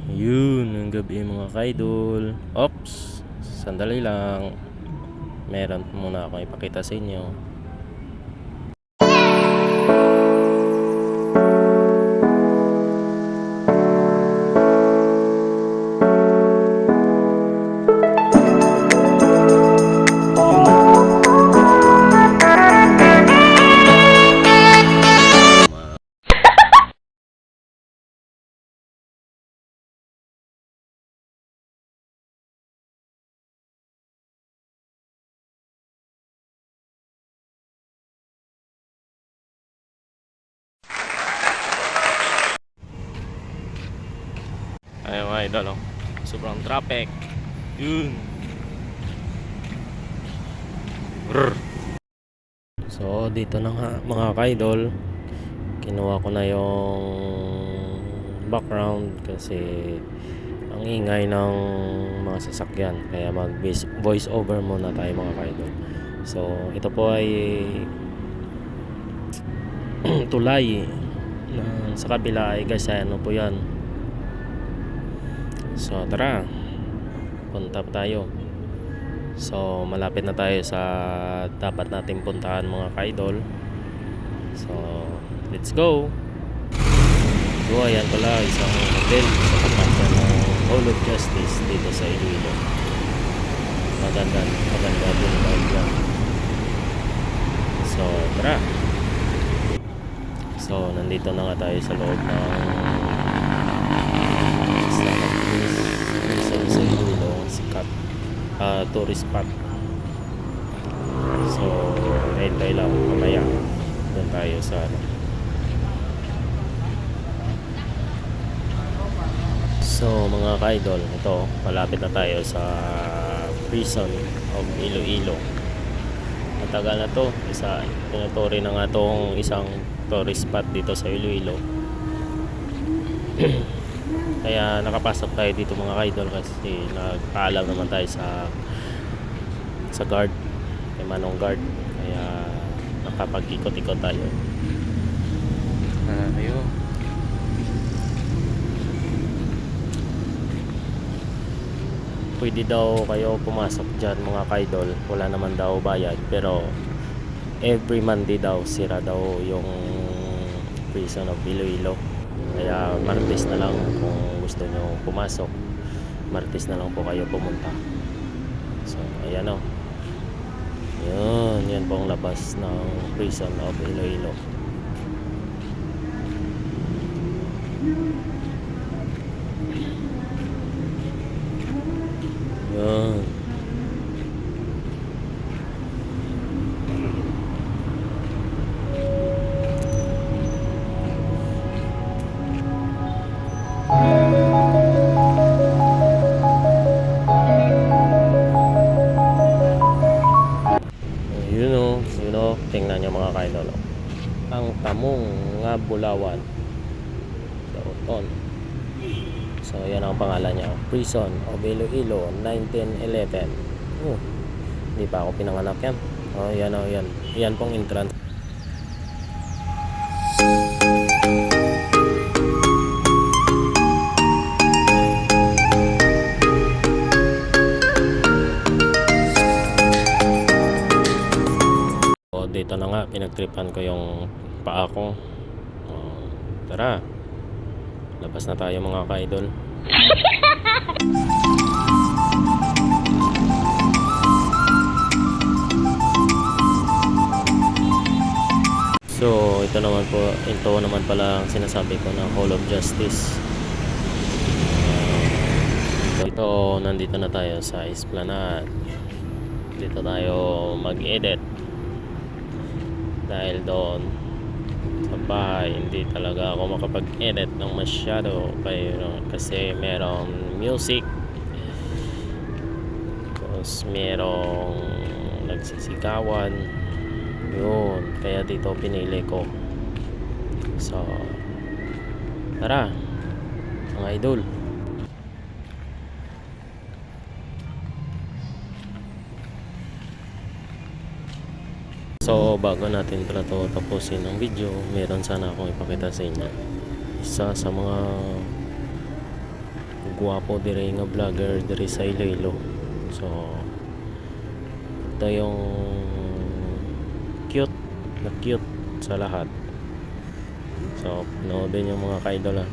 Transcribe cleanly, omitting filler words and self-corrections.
Yun, ng gabi mga kaidol. Ops, sandali lang. Meron muna akong ipakita sa inyo. Ayun mga idol, oh. Sobrang traffic. Yun. Brr. So dito na nga mga kaidol, kinuha ko na yung background kasi ang ingay ng mga sasakyan, kaya mag voice over muna tayo mga kaidol. So ito po ay tulay na sa kabila ay Gasano po yan. So tara, punta pa tayo. So malapit na tayo sa dapat nating puntahan mga kaidol. So let's go. So ayan pala isang hotel sa kapasan ng Hall of Justice dito sa Iloilo. Maganda din ba yan. So tara. So nandito na nga tayo sa loob ng sa Iloilo, sikat tourist spot. So hintay lang mamaya doon tayo sa So mga ka-idol, ito malapit na tayo sa prison of Iloilo. Matagal na to, tinuturi na nga tong isang tourist spot dito sa Iloilo. Kaya nakapasok tayo dito mga ka-idol kasi nagpaalam naman tayo sa guard, kay Manong Guard, kaya nakapag-ikot-ikot tayo. Ayun. Pwede daw kayo pumasok dyan mga kaidol, wala naman daw bayad, pero every Monday daw sira daw yung prison of Iloilo. Kaya Martes na lang kung gusto nyo pumasok, Martes na lang po kayo pumunta. So ayan o, yan po ang labas ng prison of Iloilo. Yan. Yun o, tingnan nyo mga kaidol. Ang tamong nga Bulawan. So yan ang pangalan niya, Prison of Iloilo 1911. Hindi pa ako pinanganak yan. Yan pong entrance. So dito na nga pinagtripan ko yung paa ko. Tara, labas na tayo mga ka-idol. So ito naman pala ang sinasabi ko ng Hall of Justice. Ito, nandito na tayo sa Esplanade. Dito tayo mag-edit. Dahil doon sa bahay hindi talaga ako makapag-edit ng masyado, kasi merong music, tapos merong nagsisigawan yun, kaya dito pinili ko. So tara mga idol. So bago natin pala to tapusin ang video, meron sana akong ipakita sa inyo. Isa sa mga gwapo diri nga vlogger diri sa Iloilo. So ito yung cute sa lahat. So panoodin yung mga ka-idol